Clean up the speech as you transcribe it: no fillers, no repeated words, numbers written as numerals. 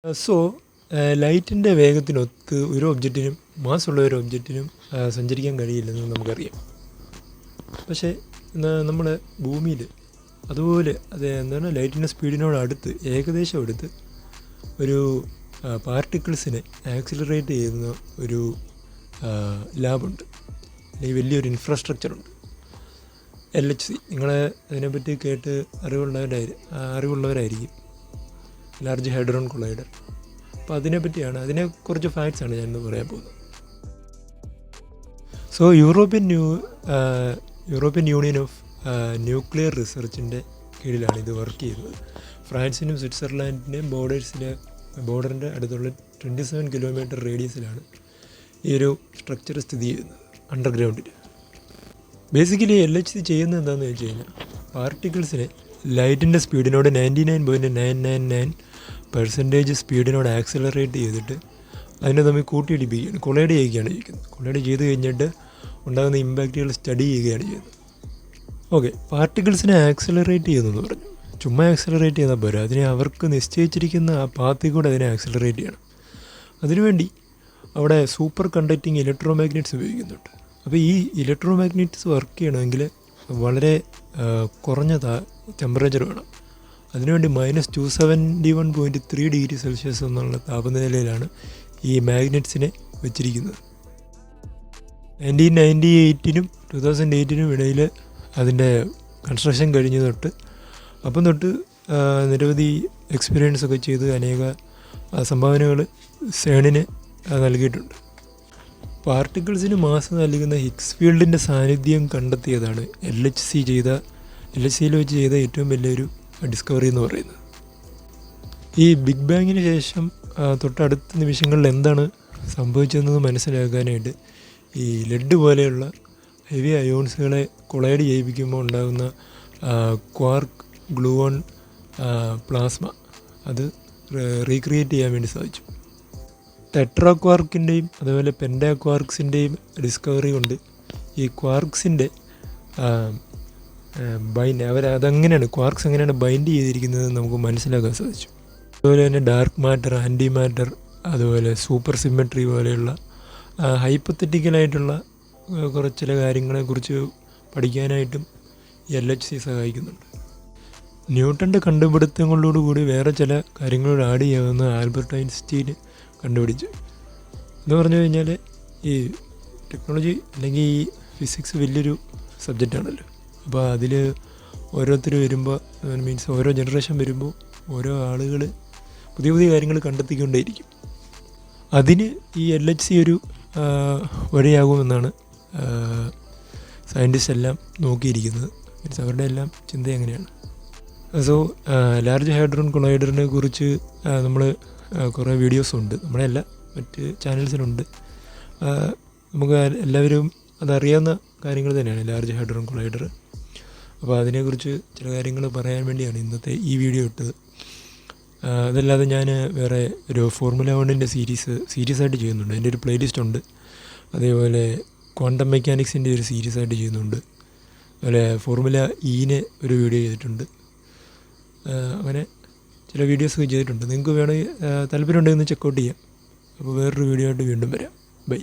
So ലൈറ്റിൻ്റെ വേഗത്തിനൊത്ത് ഒരു ഒബ്ജക്റ്റിനും മാസ്സുള്ള ഒരു ഒബ്ജക്റ്റിനും സഞ്ചരിക്കാൻ കഴിയില്ലെന്ന് നമുക്കറിയാം. പക്ഷേ നമ്മുടെ ഭൂമിയിൽ അതുപോലെ എന്താണ് ലൈറ്റിൻ്റെ സ്പീഡിനോട് അടുത്ത് ഏകദേശം അടുത്ത് ഒരു പാർട്ടിക്കിൾസിനെ ആക്സിലറേറ്റ് ചെയ്യുന്ന ഒരു ലാബുണ്ട്, അല്ലെങ്കിൽ വലിയൊരു ഇൻഫ്രാസ്ട്രക്ചറുണ്ട്, LHC. നിങ്ങൾ അതിനെപ്പറ്റി കേട്ട് അറിവുള്ളവരായിരിക്കും, ലാർജ് ഹൈഡ്രോൺ കൊളൈഡർ. അപ്പോൾ അതിനെ കുറച്ച് ഫാക്ട്സാണ് ഞാനിന്ന് പറയാൻ പോകുന്നത്. So European Union of nuclear റിസർച്ചിൻ്റെ കീഴിലാണ് ഇത് വർക്ക് ചെയ്യുന്നത്. ഫ്രാൻസിനും സ്വിറ്റ്സർലാൻഡിൻ്റെയും ബോർഡറിൻ്റെ അടുത്തുള്ള 27 കിലോമീറ്റർ റേഡിയസിലാണ് ഈ ഒരു സ്ട്രക്ചർ സ്ഥിതി ചെയ്യുന്നത്, അണ്ടർഗ്രൗണ്ടിൽ. ബേസിക്കലി LHC ചെയ്യുന്നത് എന്താണെന്ന് വെച്ച് കഴിഞ്ഞാൽ പാർട്ടിക്കിൾസിനെ ലൈറ്റിൻ്റെ സ്പീഡിനോട് 99.999% സ്പീഡിനോട് ആക്സിലറേറ്റ് ചെയ്തിട്ട് അതിനെ തമ്മിൽ കൂട്ടിയിടിപ്പിക്കുകയാണ്, കൊളൈഡ് ചെയ്യുകയാണ് ചെയ്യുന്നത്. കൊളൈഡ് ചെയ്ത് കഴിഞ്ഞിട്ട് ഉണ്ടാകുന്ന ഇമ്പാക്റ്റുകൾ സ്റ്റഡി ചെയ്യുകയാണ് ചെയ്യുന്നത്. ഓക്കെ, പാർട്ടിക്കിൾസിനെ ആക്സിലറേറ്റ് ചെയ്യുന്നതെന്ന് പറഞ്ഞു. ചുമ്മാ ആക്സിലറേറ്റ് ചെയ്താൽ പോരാ, അതിനെ അവർക്ക് നിശ്ചയിച്ചിരിക്കുന്ന ആ പാത്തിൽ കൂടെ അതിനെ ആക്സിലറേറ്റ് ചെയ്യണം. അതിനുവേണ്ടി അവിടെ സൂപ്പർ കണ്ടക്റ്റിംഗ് ഇലക്ട്രോ മാഗ്നറ്റ്സ് ഉപയോഗിക്കുന്നുണ്ട്. അപ്പോൾ ഈ ഇലക്ട്രോ മാഗ്നറ്റ്സ് വർക്ക് ചെയ്യണമെങ്കിൽ വളരെ കുറഞ്ഞ ടെമ്പറേച്ചർ വേണം. അതിനുവേണ്ടി -271.3 ഡിഗ്രി സെൽഷ്യസ് എന്നുള്ള താപനിലയിലാണ് ഈ മാഗ്നറ്റ്സിനെ വെച്ചിരിക്കുന്നത്. 1998നും 2008നും ഇടയിൽ അതിൻ്റെ കൺസ്ട്രക്ഷൻ കഴിഞ്ഞ് അപ്പം തൊട്ട് നിരവധി എക്സ്പീരിയൻസ് ഒക്കെ ചെയ്ത് അനേക സംഭാവനകൾ സേണിന് നൽകിയിട്ടുണ്ട്. പാർട്ടിക്കിൾസിന് മാസ് നൽകുന്ന ഹിഗ്സ് ഫീൽഡിൻ്റെ സാന്നിധ്യം കണ്ടെത്തിയതാണ് LHCയിൽ വെച്ച് ചെയ്ത ഏറ്റവും വലിയൊരു ഡിസ്കവറി എന്ന് പറയുന്നത്. ഈ ബിഗ് ബാങ്ങിന് ശേഷം തൊട്ടടുത്ത നിമിഷങ്ങളിൽ എന്താണ് സംഭവിച്ചതെന്ന് മനസ്സിലാക്കാനായിട്ട് ഈ ലെഡ് പോലെയുള്ള ഹെവി അയോൺസുകളെ കൊളൈഡ് ചെയ്യിപ്പിക്കുമ്പോൾ ഉണ്ടാകുന്ന ക്വാർക്ക്, ഗ്ലൂവോൺ, പ്ലാസ്മ അത് റീക്രിയേറ്റ് ചെയ്യാൻ വേണ്ടി സാധിച്ചു. ടെട്രാ ക്വാർക്കിൻ്റെയും അതുപോലെ പെൻഡാ ക്വാർക്സിൻ്റെയും ഡിസ്കവറി കൊണ്ട് ഈ ക്വാർക്സിൻ്റെ ക്വാർക്സ് എങ്ങനെയാണ് ബൈൻഡ് ചെയ്തിരിക്കുന്നത് നമുക്ക് മനസ്സിലാക്കാൻ സാധിച്ചു. അതുപോലെ തന്നെ ഡാർക്ക് മാറ്റർ, ആൻറ്റി മാറ്റർ, അതുപോലെ സൂപ്പർ സിമെട്രി പോലെയുള്ള ഹൈപ്പത്തറ്റിക്കലായിട്ടുള്ള ചില കാര്യങ്ങളെക്കുറിച്ച് പഠിക്കാനായിട്ടും ഈ LHC സഹായിക്കുന്നുണ്ട്. ന്യൂട്ടൻ്റെ കണ്ടുപിടുത്തങ്ങളോടുകൂടി വേറെ ചില കാര്യങ്ങളോട് ആഡ് ചെയ്യാമെന്ന് ആൽബർട്ട് ഐൻസ്റ്റീൻ കണ്ടുപിടിച്ചു. എന്ന് പറഞ്ഞു കഴിഞ്ഞാൽ ഈ ടെക്നോളജി അല്ലെങ്കിൽ ഈ ഫിസിക്സ് വലിയൊരു സബ്ജക്റ്റാണല്ലോ. അപ്പോൾ അതിൽ ഓരോരുത്തർ വരുമ്പോൾ ഓരോ ജനറേഷൻ വരുമ്പോൾ ഓരോ ആളുകൾ പുതിയ പുതിയ കാര്യങ്ങൾ കണ്ടെത്തിക്കൊണ്ടേയിരിക്കും. അതിന് ഈ LHC ഒരു വഴിയാകുമെന്നാണ് സയൻറ്റിസ്റ്റ് എല്ലാം നോക്കിയിരിക്കുന്നത്. അവരുടെ എല്ലാം ചിന്ത എങ്ങനെയാണ്. സോ ലാർജ് ഹൈഡ്രോൺ കൊളൈഡറിനെ കുറിച്ച് നമ്മൾ കുറേ വീഡിയോസുണ്ട്, നമ്മളെല്ല മറ്റ് ചാനൽസിലുണ്ട്. നമുക്ക് എല്ലാവരും അതറിയാവുന്ന കാര്യങ്ങൾ തന്നെയാണ് ലാർജ് ഹൈഡ്രോൺ കൊളൈഡർ. അപ്പോൾ അതിനെക്കുറിച്ച് ചില കാര്യങ്ങൾ പറയാൻ വേണ്ടിയാണ് ഇന്നത്തെ ഈ വീഡിയോ ഇട്ടത്. അതല്ലാതെ ഞാൻ വേറെ ഒരു ഫോർമുല 1ൻ്റെ സീരീസായിട്ട് ചെയ്യുന്നുണ്ട്. എൻ്റെ ഒരു പ്ലേലിസ്റ്റ് ഉണ്ട്. അതേപോലെ ക്വാണ്ടം മെക്കാനിക്സിൻ്റെ ഒരു സീരീസായിട്ട് ചെയ്യുന്നുണ്ട്. അതുപോലെ ഫോർമുല Eനെ ഒരു വീഡിയോ ചെയ്തിട്ടുണ്ട്. അങ്ങനെ ചില വീഡിയോസൊക്കെ ചെയ്തിട്ടുണ്ട്. നിങ്ങൾക്ക് വേണമെങ്കിൽ താല്പര്യം ഉണ്ടെങ്കിൽ ചെക്കൗട്ട് ചെയ്യാം. അപ്പോൾ വേറൊരു വീഡിയോ ആയിട്ട് വീണ്ടും വരാം. ബൈ.